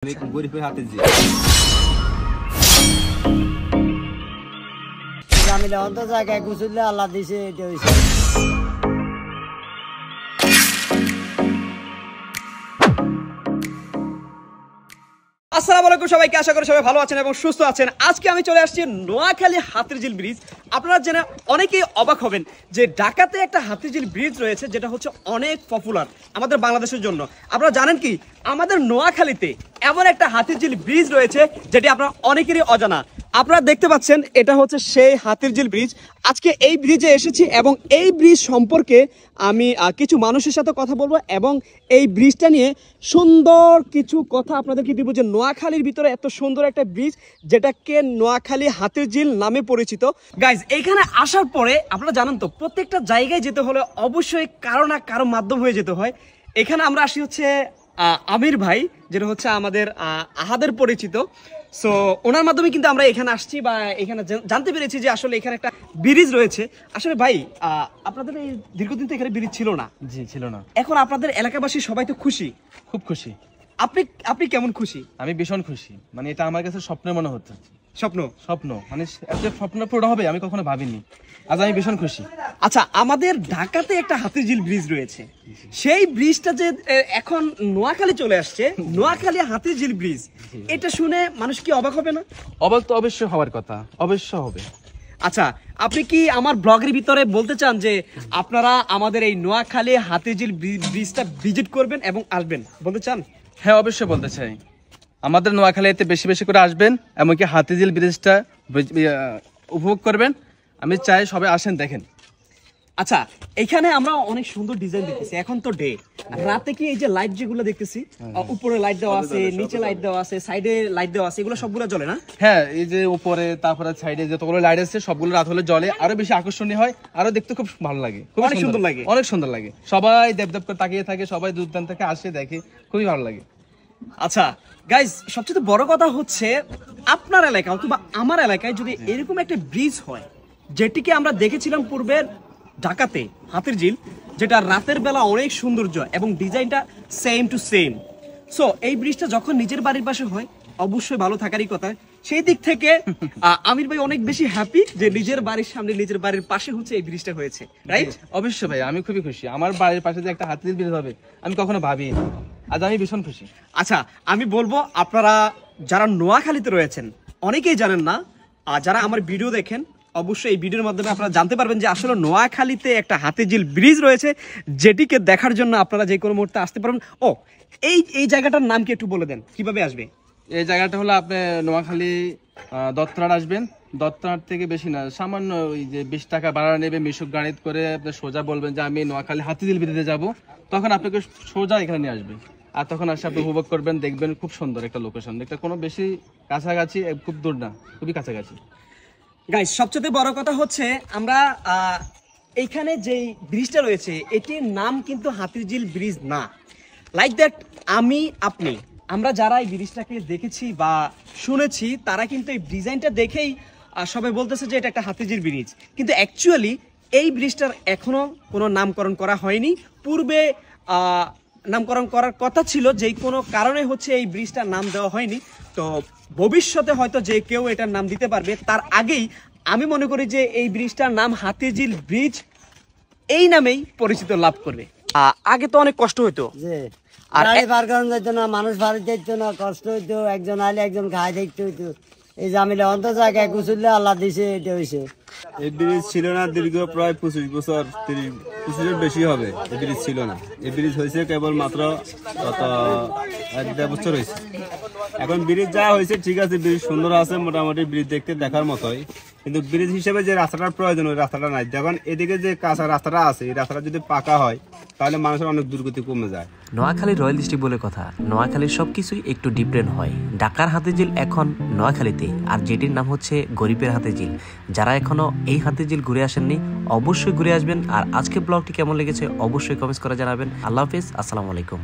গরিবের হাতে যে জামিলে অন্ত জায়গায় গুছুলে আল্লাহ দিছে এটা হইছে। আসসালামু আলাইকুম সবাইকে, আশা করি সবাই ভালো আছেন এবং সুস্থ আছেন। আজকে আমি চলে আসছি নোয়াখালী হাতিরঝিল ব্রিজ। আপনারা জেনে অনেকেই অবাক হবেন যে ঢাকাতে একটা হাতিরঝিল ব্রিজ রয়েছে যেটা হচ্ছে অনেক পপুলার আমাদের বাংলাদেশের জন্য। আপনারা জানেন কি আমাদের নোয়াখালীতে এমন একটা হাতিরঝিল ব্রিজ রয়েছে যেটি আপনারা অনেকেরই অজানা। আপনারা দেখতে পাচ্ছেন এটা হচ্ছে সেই হাতিরঝিল ব্রিজ। আজকে এই ব্রিজে এসেছি এবং এই ব্রিজ সম্পর্কে আমি কিছু মানুষের সাথে কথা বলবো এবং এই ব্রিজটা নিয়ে সুন্দর কিছু কথা আপনাদেরকে দিব যে নোয়াখালীর ভিতরে এত সুন্দর একটা ব্রিজ যেটাকে নোয়াখালী হাতিরঝিল নামে পরিচিত। গাইজ এইখানে আসার পরে আপনারা জানেন তো প্রত্যেকটা জায়গায় যেতে হলে অবশ্যই কারো না কারো মাধ্যম হয়ে যেতে হয়। এখানে আমরা আসি হচ্ছে আমির ভাই, যেটা হচ্ছে আমাদের আহাদের পরিচিত। সো ওনার মাধ্যমে কিন্তু আমরা এখানে আসছি বা এখানে জানতে পেরেছি যে আসলে এখানে একটা ব্রিজ রয়েছে। আসলে ভাই আপনাদের এই দীর্ঘদিন তো এখানে ব্রিজ ছিল না। জি ছিল না। এখন আপনাদের এলাকাবাসী সবাই তো খুশি, খুব খুশি। আপনি কেমন খুশি? আমি ভীষণ খুশি, মানে এটা আমার কাছে স্বপ্নের মনে হচ্ছে। স্বপ্ন মানে এত স্বপ্ন পূরণ হবে আমি কখনো ভাবিনি। আজ আমি ভীষণ খুশি। আচ্ছা, আমাদের ঢাকাতে একটা হাতিরঝিল ব্রিজ রয়েছে, সেই ব্রিজটা যে এখন নোয়াখালী চলে আসছে, নোয়াখালী হাতিরঝিল ব্রিজ, এটা শুনে মানুষ কি অবাক হবে না? অবাক তো অবশ্যই হওয়ার কথা, অবশ্য হবে। আচ্ছা, আপনি কি আমার ব্লগের ভিতরে বলতে চান যে আপনারা আমাদের এই নোয়াখালী হাতিরঝিল ব্রিজটা ভিজিট করবেন এবং আসবেন, বলতে চান? হ্যাঁ, অবশ্যই বলতে চাই। আমাদের নোয়াখালীতে বেশি বেশি করে আসবেন, এমনকি হাতিরঝিল ব্রিজটা উপভোগ করবেন। আমি চাই সবাই আসেন, দেখেন। আচ্ছা, এখানে আমরা অনেক সুন্দর ডিজাইন দেখতেছি। এখন তো ডে, রাতে কি এই যে লাইট যেগুলো দেখতেছি, উপরে লাইট দেওয়া আছে, নিচে লাইট দেওয়া আছে, সাইডে লাইট দেওয়া আছে, এগুলো সবগুলো জ্বলে না? হ্যাঁ, এই যে উপরে তারপরে সাইডে যতগুলো লাইট আছে সবগুলো রাত হলে জ্বলে, আরো বেশি আকর্ষণীয় হয়, আরো দেখতে খুব ভালো লাগে, খুব সুন্দর লাগে, অনেক সুন্দর লাগে। সবাই দেবদেব করে তাকিয়ে থাকে, সবাই দূরদান থেকে আসে দেখে, খুবই ভালো লাগে। আচ্ছা গাইজ, সবচেয়ে বড় কথা হচ্ছে আপনার এলাকায় অথবা আমার এলাকায় যদি এরকম একটা ব্রিজ হয়, যেটিকে আমরা দেখেছিলাম পূর্বে ঢাকাতে হাতিরঝিল, যেটা রাতের বেলা অনেক সৌন্দর্য এবং ডিজাইনটা সেম টু সেম। সো এই ব্রিজটা যখন নিজের বাড়ির পাশে হয় অবশ্যই ভালো থাকারই কথা। সেই দিক থেকে আমির ভাই অনেক বেশি হ্যাপি যে নিজের বাড়ির সামনে, নিজের বাড়ির পাশে হচ্ছে এই ব্রিজটা হয়েছে, রাইট? অবশ্যই ভাই, আমি খুবই খুশি। আমার বাড়ির পাশে যে একটা হাতিরঝিল ব্রিজ হবে আমি কখনো ভাবিনি, আজ আমি ভীষণ খুশি। আচ্ছা, আমি বলবো আপনারা যারা নোয়াখালীতে রয়েছেন অনেকেই জানেন না, আর যারা আমার ভিডিও দেখেন অবশ্যই এই ভিডিওর মাধ্যমে আপনারা জানতে পারবেন যে আসলে নোয়াখালীতে একটা হাতিরঝিল ব্রিজ রয়েছে, যেটিকে দেখার জন্য আপনারা যে কোনো মুহূর্তে আসতে পারবেন। ও এই জায়গাটার নাম কি একটু বলে দেন, কিভাবে আসবে? এই জায়গাটা হলো আপনি নোয়াখালী দত্তনাট আসবেন। দত্তনাট থেকে বেশি না, সামান্য ওই যে 20 টাকা ভাড়া নেবে মিশুক গাড়ি করে। আপনি সোজা বলবেন যে আমি নোয়াখালী হাতিরঝিল ব্রিজে যাব, তখন আপনাকে সোজা এখানে নিয়ে আসবে। আর তখন আসে আপনি উপভোগ করবেন, দেখবেন খুব সুন্দর একটা লোকেশন। এটা কোনো বেশি কাছাকাছি, খুব দূর না, খুবই কাছাকাছি। গাইস, সবচেয়ে বড় কথা হচ্ছে আমরা এইখানে যে ব্রিজটা রয়েছে এটির নাম কিন্তু হাতিরঝিল ব্রিজ না। লাইক দ্যাট আপনি আমরা যারা এই ব্রিজটাকে দেখেছি বা শুনেছি তারা কিন্তু এই ডিজাইনটা দেখেই সবাই বলতেছে যে এটা একটা হাতিরঝিল ব্রিজ, কিন্তু অ্যাকচুয়ালি এই ব্রিজটার এখনো কোনো নামকরণ করা হয়নি। পূর্বে নামকরণ করার কথা ছিল, যেই কোনো কারণে হচ্ছে এই ব্রিজটার নাম দেওয়া হয়নি। তো ভবিষ্যতে হয়তো যে কেউ এটার নাম দিতে পারবে, তার আগেই আমি মনে করি যে এই ব্রিজটার নাম হাতিরঝিল ব্রিজ এই নামেই পরিচিত লাভ করবে। আগে তো অনেক কষ্ট হইতো, আর গাড়ি পার করানো যেত না, মানুষ বাড়ি যেত না, কষ্ট হইতো, একজন আইলে একজন খাই দেখতে হইতো। এই জামিলে অন্ত জায়গায় গুছুলে আল্লাহ দিছে এটা হইছে। এই ব্রিজ ছিল না দীর্ঘ প্রায় 25 বছর, 25 বেশি হবে এই ব্রিজ ছিল না। এই ব্রিজ হয়েছে কেবল মাত্র গত 1-1.5 বছর হয়েছে। এখন ব্রিজ যা হয়েছে ঠিক আছে, ব্রিজ সুন্দর আছে, মোটামুটি ব্রিজ দেখতে দেখার মতোই, কিন্তু ব্রিজ হিসেবে যে রাস্তাটার প্রয়োজন ওই রাস্তাটা নাই। যখন এদিকে যে কাঁচা রাস্তাটা আছে, এই রাস্তাটা যদি পাকা হয় তাহলে মানুষের অনেক দুর্গতি কমে যায়। নোয়াখালী রয়্যাল ডিস্ট্রিক্ট বলে কথা, নোয়াখালীর সবকিছুই একটু ডিফারেন্ট হয়। ঢাকার হাতিরঝিল এখন নোয়াখালীতে, আর যেটির নাম হচ্ছে গরিবের হাতিরঝিল। যারা এখনো এই হাতিরঝিল ঘুরে আসেননি অবশ্যই ঘুরে আসবেন। আর আজকের ব্লগটি কেমন লেগেছে অবশ্যই কমেন্টস করে জানাবেন। আল্লাহ হাফেজ, আসসালামু আলাইকুম।